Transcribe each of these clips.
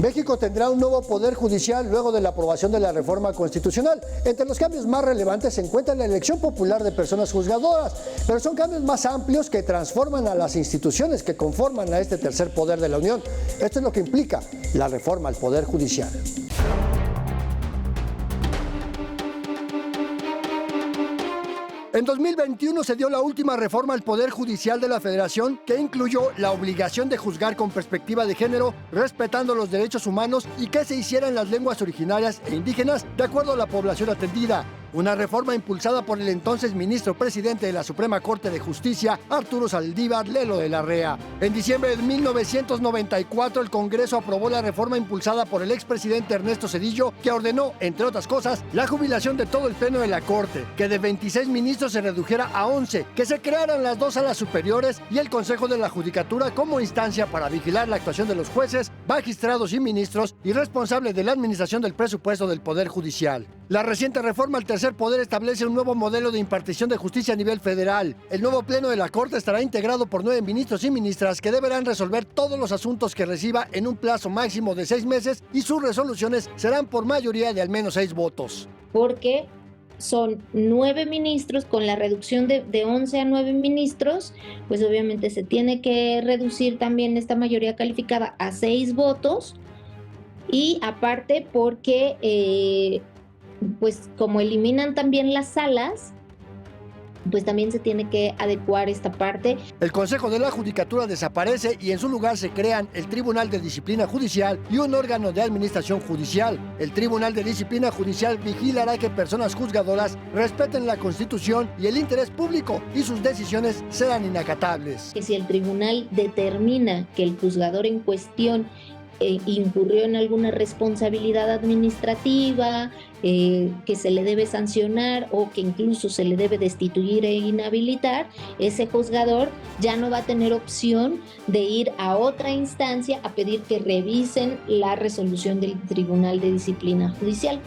México tendrá un nuevo poder judicial luego de la aprobación de la reforma constitucional. Entre los cambios más relevantes se encuentra la elección popular de personas juzgadoras, pero son cambios más amplios que transforman a las instituciones que conforman a este tercer poder de la Unión. Esto es lo que implica la reforma al poder judicial. En 2021 se dio la última reforma al Poder Judicial de la Federación, que incluyó la obligación de juzgar con perspectiva de género, respetando los derechos humanos y que se hiciera en las lenguas originarias e indígenas de acuerdo a la población atendida. Una reforma impulsada por el entonces ministro presidente de la Suprema Corte de Justicia, Arturo Saldívar Lelo de la Rea. En diciembre de 1994, el Congreso aprobó la reforma impulsada por el expresidente Ernesto Zedillo, que ordenó, entre otras cosas, la jubilación de todo el pleno de la Corte, que de 26 ministros se redujera a 11, que se crearan las 2 salas superiores y el Consejo de la Judicatura como instancia para vigilar la actuación de los jueces, magistrados y ministros y responsables de la administración del presupuesto del Poder Judicial. La reciente reforma al tercer poder establece un nuevo modelo de impartición de justicia a nivel federal. El nuevo pleno de la Corte estará integrado por 9 ministros y ministras que deberán resolver todos los asuntos que reciba en un plazo máximo de 6 meses y sus resoluciones serán por mayoría de al menos 6 votos. Porque son 9 ministros, con la reducción de 11 a 9 ministros, pues obviamente se tiene que reducir también esta mayoría calificada a 6 votos, y aparte porque pues como eliminan también las salas, pues también se tiene que adecuar esta parte. El Consejo de la Judicatura desaparece y en su lugar se crean el Tribunal de Disciplina Judicial y un órgano de administración judicial. El Tribunal de Disciplina Judicial vigilará que personas juzgadoras respeten la Constitución y el interés público y sus decisiones serán inacatables. Que si el tribunal determina que el juzgador en cuestión incurrió en alguna responsabilidad administrativa, que se le debe sancionar o que incluso se le debe destituir e inhabilitar, ese juzgador ya no va a tener opción de ir a otra instancia a pedir que revisen la resolución del Tribunal de Disciplina Judicial.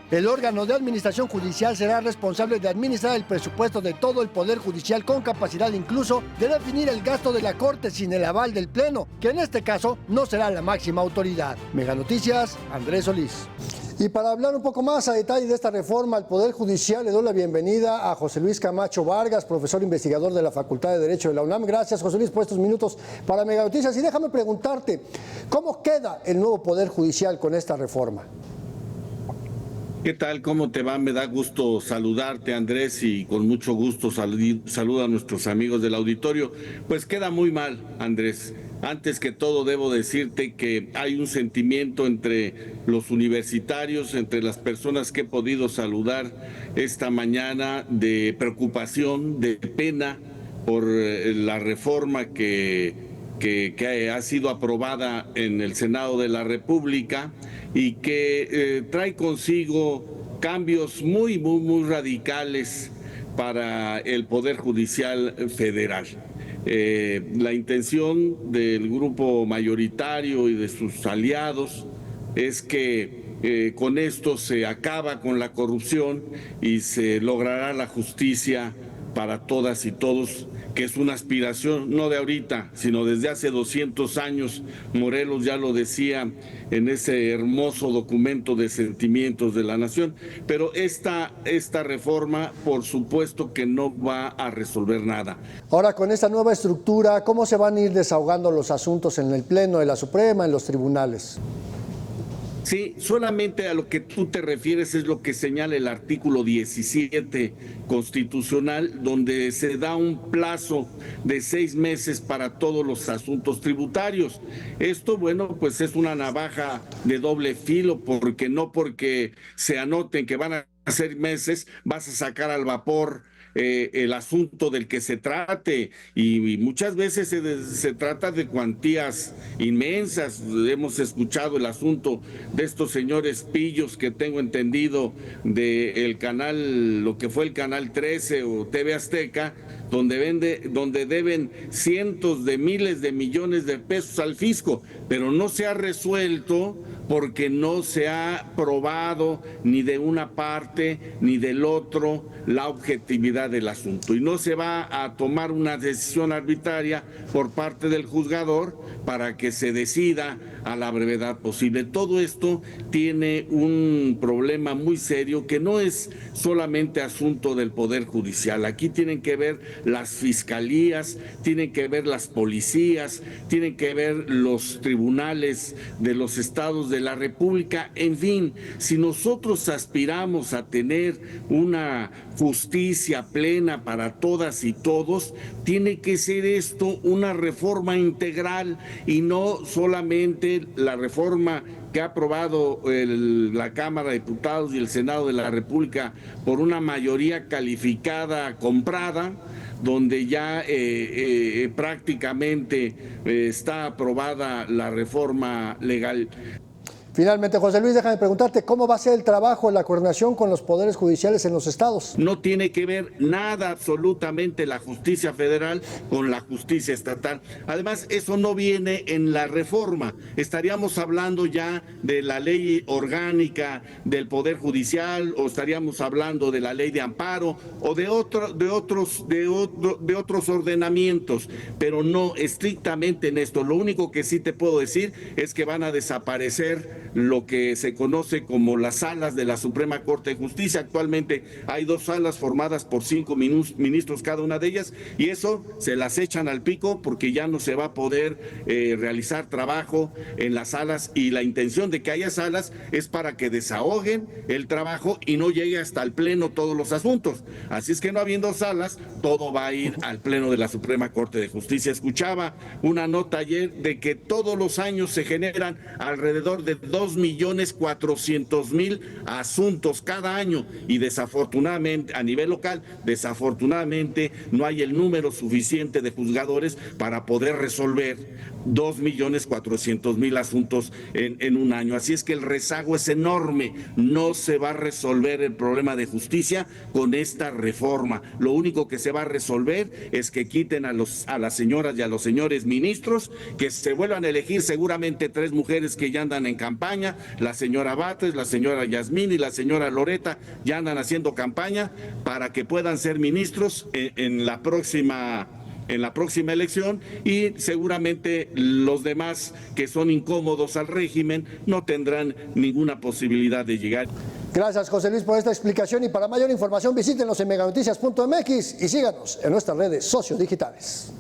El órgano de administración judicial será responsable de administrar el presupuesto de todo el Poder Judicial, con capacidad incluso de definir el gasto de la Corte sin el aval del Pleno, que en este caso no será la máxima autoridad. Mega Noticias, Andrés Solís. Y para hablar un poco más a detalle de esta reforma al Poder Judicial, le doy la bienvenida a José Luis Camacho Vargas, profesor investigador de la Facultad de Derecho de la UNAM. Gracias, José Luis, por estos minutos para Mega Noticias. Y déjame preguntarte, ¿cómo queda el nuevo Poder Judicial con esta reforma? ¿Qué tal? ¿Cómo te va? Me da gusto saludarte, Andrés, y con mucho gusto saludo a nuestros amigos del auditorio. Pues queda muy mal, Andrés. Antes que todo debo decirte que hay un sentimiento entre los universitarios, entre las personas que he podido saludar esta mañana, de preocupación, de pena por la reforma que ha sido aprobada en el Senado de la República y que trae consigo cambios muy radicales para el Poder Judicial Federal. La intención del grupo mayoritario y de sus aliados es que con esto se acaba con la corrupción y se logrará la justicia para todas y todos, que es una aspiración no de ahorita, sino desde hace 200 años. Morelos ya lo decía en ese hermoso documento de sentimientos de la nación. Pero esta reforma, por supuesto que no va a resolver nada. Ahora, con esta nueva estructura, ¿cómo se van a ir desahogando los asuntos en el Pleno de la Suprema, en los tribunales? Sí, solamente a lo que tú te refieres es lo que señala el artículo 17 constitucional, donde se da un plazo de 6 meses para todos los asuntos tributarios. Esto, bueno, pues es una navaja de doble filo, porque no porque se anoten que van a ser meses, vas a sacar al vapor el asunto del que se trate, y muchas veces se trata de cuantías inmensas. Hemos escuchado el asunto de estos señores pillos que tengo entendido del canal, lo que fue el canal 13 o TV Azteca, donde deben cientos de miles de millones de pesos al fisco, pero no se ha resuelto porque no se ha probado ni de una parte ni del otro la objetividad del asunto, y no se va a tomar una decisión arbitraria por parte del juzgador para que se decida a la brevedad posible. Todo esto tiene un problema muy serio que no es solamente asunto del Poder Judicial. Aquí tienen que ver las fiscalías, tienen que ver las policías, tienen que ver los tribunales de los estados de la República. En fin, si nosotros aspiramos a tener una justicia plena para todas y todos, tiene que ser esto una reforma integral y no solamente la reforma que ha aprobado la Cámara de Diputados y el Senado de la República por una mayoría calificada comprada, donde ya prácticamente está aprobada la reforma legal. Finalmente, José Luis, déjame preguntarte, ¿cómo va a ser el trabajo, la coordinación con los poderes judiciales en los estados? No tiene que ver nada absolutamente la justicia federal con la justicia estatal. Además, eso no viene en la reforma. Estaríamos hablando ya de la ley orgánica del Poder Judicial, o estaríamos hablando de la ley de amparo o de otros ordenamientos, pero no estrictamente en esto. Lo único que sí te puedo decir es que van a desaparecer lo que se conoce como las salas de la Suprema Corte de Justicia. Actualmente hay 2 salas formadas por 5 ministros cada una de ellas, y eso se las echan al pico porque ya no se va a poder realizar trabajo en las salas, y la intención de que haya salas es para que desahoguen el trabajo y no llegue hasta el pleno todos los asuntos. Así es que, no habiendo salas, todo va a ir al pleno de la Suprema Corte de Justicia. Escuchaba una nota ayer de que todos los años se generan alrededor de 2.400.000 asuntos cada año, y desafortunadamente a nivel local, desafortunadamente no hay el número suficiente de juzgadores para poder resolver 2.400.000 asuntos en un año. Así es que el rezago es enorme. No se va a resolver el problema de justicia con esta reforma. Lo único que se va a resolver es que quiten a las señoras y a los señores ministros, que se vuelvan a elegir seguramente 3 mujeres que ya andan en campaña, la señora Batres, la señora Yasmín y la señora Loreta, ya andan haciendo campaña para que puedan ser ministros en la próxima elección, y seguramente los demás que son incómodos al régimen no tendrán ninguna posibilidad de llegar. Gracias, José Luis, por esta explicación, y para mayor información visítenos en meganoticias.mx y síganos en nuestras redes sociodigitales.